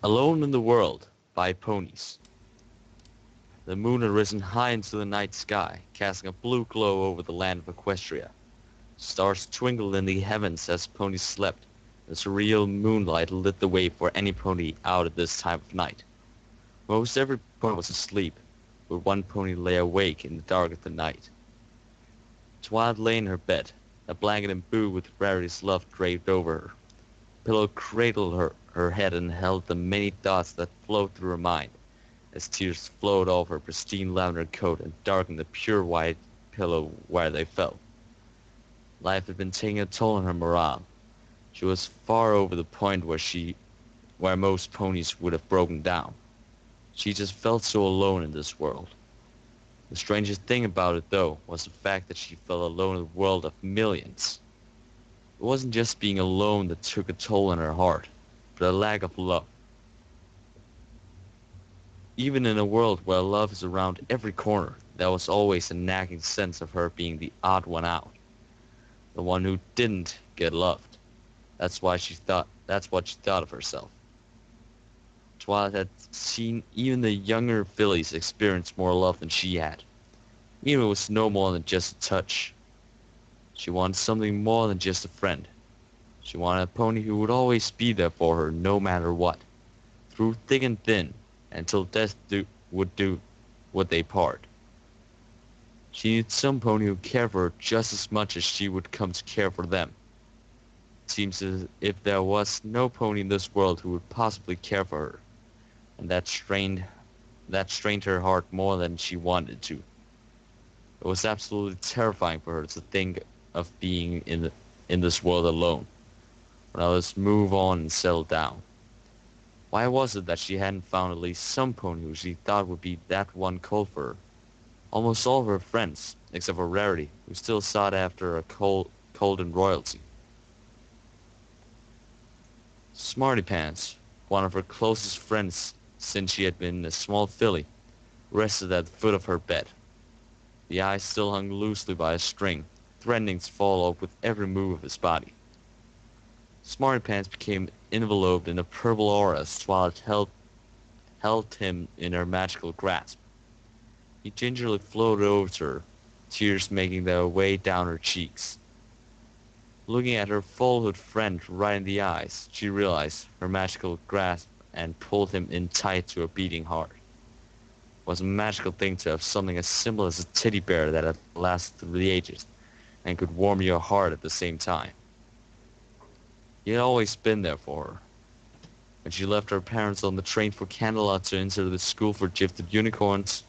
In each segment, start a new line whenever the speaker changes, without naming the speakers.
Alone in the World by Ponies. The moon had risen high into the night sky, casting a blue glow over the land of Equestria. Stars twinkled in the heavens as ponies slept. The surreal moonlight lit the way for any pony out at this time of night. Most every pony was asleep, but one pony lay awake in the dark of the night. Twilight lay in her bed, a blanket and boo with Rarity's love draped over her. Pillow cradled her head and held the many thoughts that flowed through her mind, as tears flowed off her pristine lavender coat and darkened the pure white pillow where they fell. Life had been taking a toll on her morale. She was far over the point where most ponies would have broken down. She just felt so alone in this world. The strangest thing about it, though, was the fact that she felt alone in a world of millions. It wasn't just being alone that took a toll on her heart, but a lack of love. Even in a world where love is around every corner, there was always a nagging sense of her being the odd one out, the one who didn't get loved. That's what she thought of herself. Twilight had seen even the younger fillies experience more love than she had. Even if it was no more than just a touch. She wanted something more than just a friend. She wanted a pony who would always be there for her no matter what, through thick and thin, until death would they part. She needed some pony who cared for her just as much as she would come to care for them. It seems as if there was no pony in this world who would possibly care for her, and that strained her heart more than she wanted to. It was absolutely terrifying for her to think of being in this world alone, when others move on and settle down. Why was it that she hadn't found at least some pony who she thought would be that one called for her? Almost all of her friends, except for Rarity, who still sought after a cold and royalty. Smartypants, one of her closest friends since she had been a small filly, rested at the foot of her bed. The eyes still hung loosely by a string, threatening to fall off with every move of his body. Smartypants became enveloped in a purple aura as Twilight held him in her magical grasp. He gingerly floated over to her, tears making their way down her cheeks. Looking at her full-hood friend right in the eyes, she realized her magical grasp and pulled him in tight to her beating heart. It was a magical thing to have something as simple as a teddy bear that had lasted through the ages and could warm your heart at the same time. He had always been there for her. When she left her parents on the train for Canterlot to enter the school for gifted unicorns,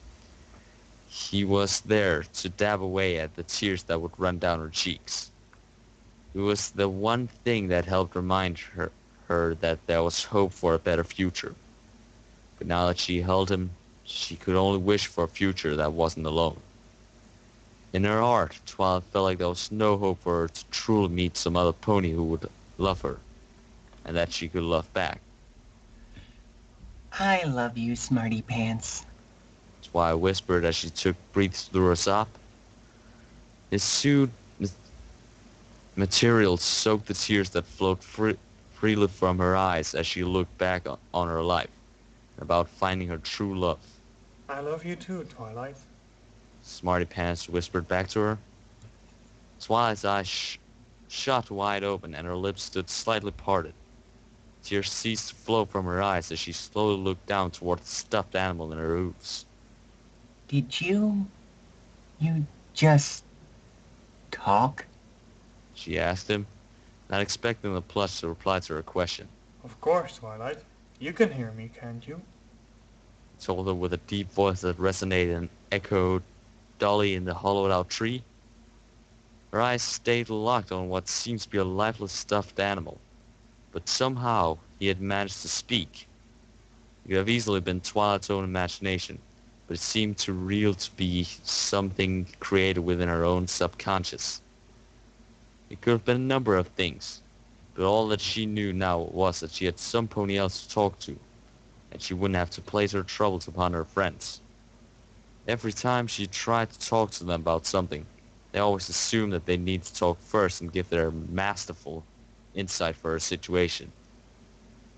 he was there to dab away at the tears that would run down her cheeks. It was the one thing that helped remind her that there was hope for a better future. But now that she held him, she could only wish for a future that wasn't alone. In her heart, Twilight felt like there was no hope for her to truly meet some other pony who would love her, and that she could love back.
I love you, Smartypants.
That's why I whispered as she took breaths through her sob. His suit material soaked the tears that flowed freely from her eyes as she looked back on her life, about finding her true love.
I love you too, Twilight.
Smartypants whispered back to her. Twilight's eyes shot wide open and her lips stood slightly parted. Tears ceased to flow from her eyes as she slowly looked down toward the stuffed animal in her hooves.
Did you just talk?
She asked him, not expecting the plush to reply to her question.
Of course, Twilight. You can hear me, can't you?
He told her with a deep voice that resonated and echoed dully in the hollowed-out tree. Her eyes stayed locked on what seemed to be a lifeless stuffed animal, but somehow he had managed to speak. It could have easily been Twilight's own imagination, but it seemed too real to be something created within her own subconscious. It could have been a number of things, but all that she knew now was that she had some pony else to talk to, and she wouldn't have to place her troubles upon her friends. Every time she tried to talk to them about something, they always assumed that they need to talk first and give their masterful insight for her situation.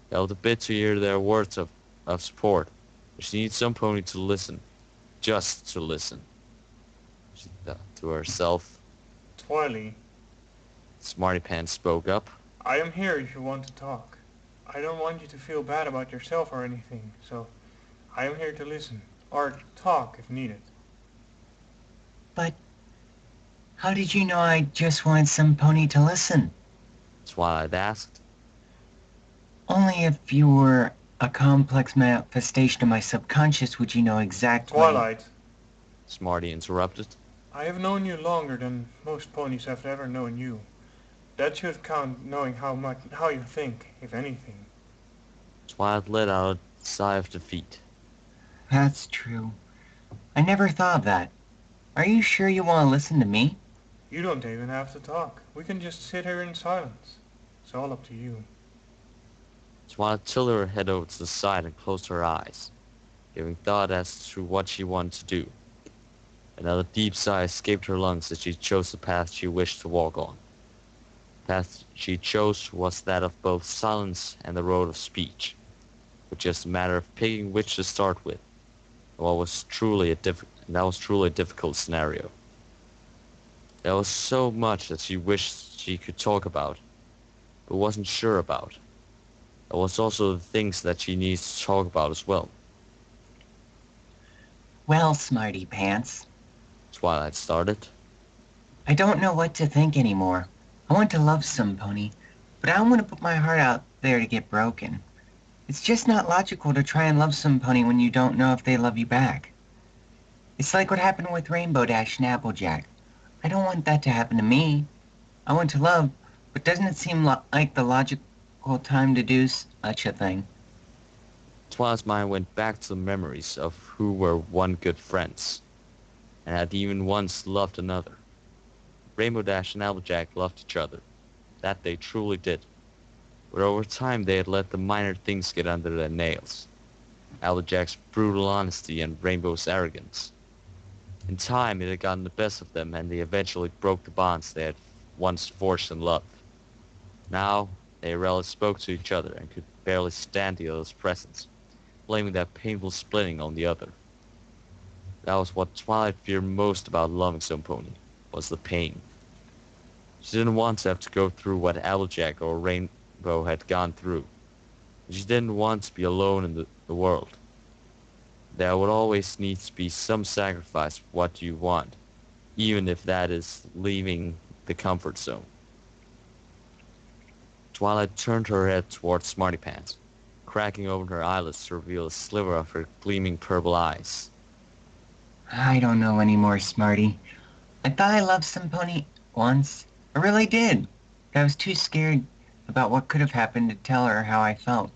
Felt a bit to hear their words of support, but she needs some pony to listen, just to listen, she thought to herself.
Twilight,
Smartypants spoke up.
I am here if you want to talk. I don't want you to feel bad about yourself or anything, so I am here to listen, or talk if needed.
But how did you know I just wanted some pony to listen?
Twilight asked.
Only if you were a complex manifestation of my subconscious would you know exactly.
Twilight,
Smarty interrupted.
I have known you longer than most ponies have ever known you. That should count knowing how you think, if anything.
Twilight let out a sigh of defeat.
That's true. I never thought of that. Are you sure you want to listen to me?
You don't even have to talk. We can just sit here in silence. It's all up to you.
Twilight tilted her head over to the side and closed her eyes, giving thought as to what she wanted to do. Another deep sigh escaped her lungs as she chose the path she wished to walk on. The path she chose was that of both silence and the road of speech, with just a matter of picking which to start with. And that was truly a difficult scenario. There was so much that she wished she could talk about, but wasn't sure about. There was also the things that she needs to talk about as well.
Well, Smartypants,
Twilight started.
I don't know what to think anymore. I want to love some pony, but I don't want to put my heart out there to get broken. It's just not logical to try and love some pony when you don't know if they love you back. It's like what happened with Rainbow Dash and Applejack. I don't want that to happen to me. I want to love, but doesn't it seem like the logical time to do such a thing?
Twilight's mind went back to the memories of who were one good friends, and had even once loved another. Rainbow Dash and Applejack loved each other. That they truly did. But over time they had let the minor things get under their nails. Applejack's brutal honesty and Rainbow's arrogance. In time it had gotten the best of them and they eventually broke the bonds they had once forged in love. Now they rarely spoke to each other and could barely stand the other's presence, blaming that painful splitting on the other. That was what Twilight feared most about loving some pony, was the pain. She didn't want to have to go through what Applejack or Rainbow had gone through. She didn't want to be alone in the world. There would always need to be some sacrifice for what you want, even if that is leaving the comfort zone. Twilight turned her head towards Smartypants, cracking open her eyelids to reveal a sliver of her gleaming purple eyes.
I don't know anymore, Smarty. I thought I loved some pony once. I really did. But I was too scared about what could have happened to tell her how I felt.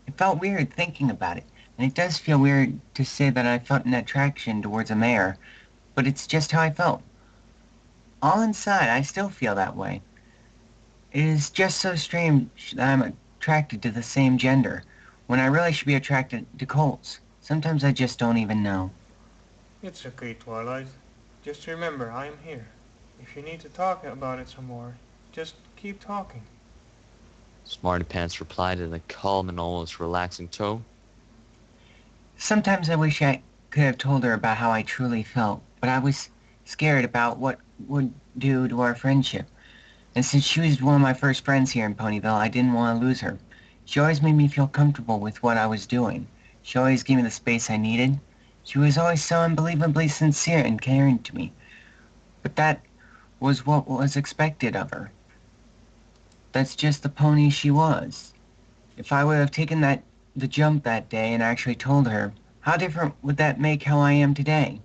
It felt weird thinking about it, and it does feel weird to say that I felt an attraction towards a mare, but it's just how I felt. All inside, I still feel that way. It is just so strange that I'm attracted to the same gender, when I really should be attracted to colts. Sometimes I just don't even know.
It's okay, Twilight. Just remember, I am here. If you need to talk about it some more, just keep talking.
Smartypants replied in a calm and almost relaxing tone.
Sometimes I wish I could have told her about how I truly felt, but I was scared about what would do to our friendship. And since she was one of my first friends here in Ponyville, I didn't want to lose her. She always made me feel comfortable with what I was doing. She always gave me the space I needed. She was always so unbelievably sincere and caring to me. But that was what was expected of her. That's just the pony she was. If I would have taken the jump that day and actually told her, how different would that make how I am today?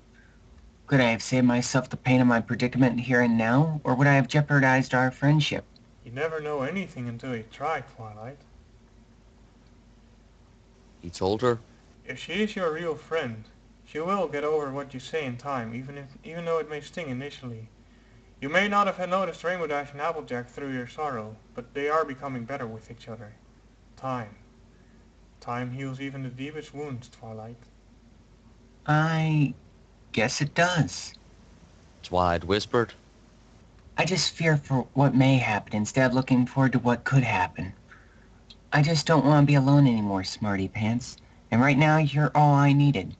Could I have saved myself the pain of my predicament here and now, or would I have jeopardized our friendship?
You never know anything until you try, Twilight.
He told her.
If she is your real friend, she will get over what you say in time, even though it may sting initially. You may not have noticed Rainbow Dash and Applejack through your sorrow, but they are becoming better with each other. Time. Time heals even the deepest wounds, Twilight.
I guess it does.
Twilight whispered.
I just fear for what may happen instead of looking forward to what could happen. I just don't want to be alone anymore, Smartypants. And right now, you're all I needed.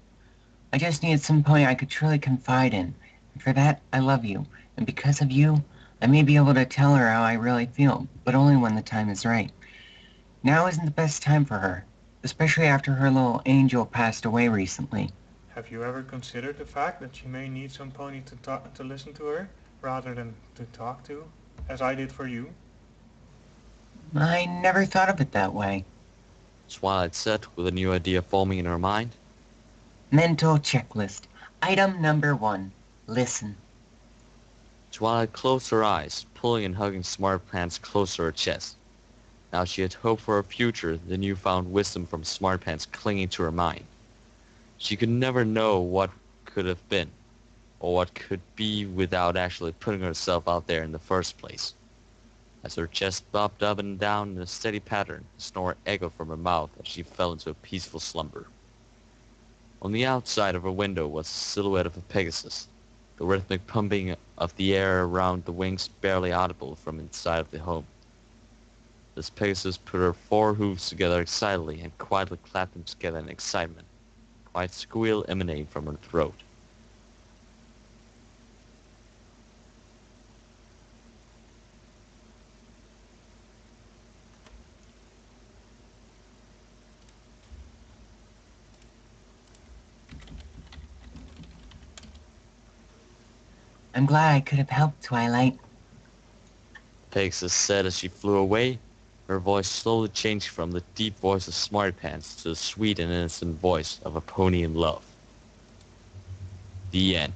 I just needed some pony I could truly confide in. And for that, I love you. And because of you, I may be able to tell her how I really feel, but only when the time is right. Now isn't the best time for her, especially after her little angel passed away recently.
Have you ever considered the fact that she may need some pony to listen to her, rather than to talk to, as I did for you?
I never thought of it that way.
Twilight said with a new idea forming in her mind.
Mental checklist. Item number 1. Listen.
Twilight closed her eyes, pulling and hugging Smartpants close to her chest. Now she had hope for her future, the newfound wisdom from Smartpants clinging to her mind. She could never know what could have been, or what could be without actually putting herself out there in the first place. As her chest bobbed up and down in a steady pattern, a snore echoed from her mouth as she fell into a peaceful slumber. On the outside of her window was the silhouette of a Pegasus, the rhythmic pumping of the air around the wings barely audible from inside of the home. This Pegasus put her 4 hooves together excitedly and quietly clapped them together in excitement, a quiet squeal emanating from her throat.
I'm glad I could have helped, Twilight.
Pegasus said as she flew away, her voice slowly changed from the deep voice of Smartpants to the sweet and innocent voice of a pony in love. The end.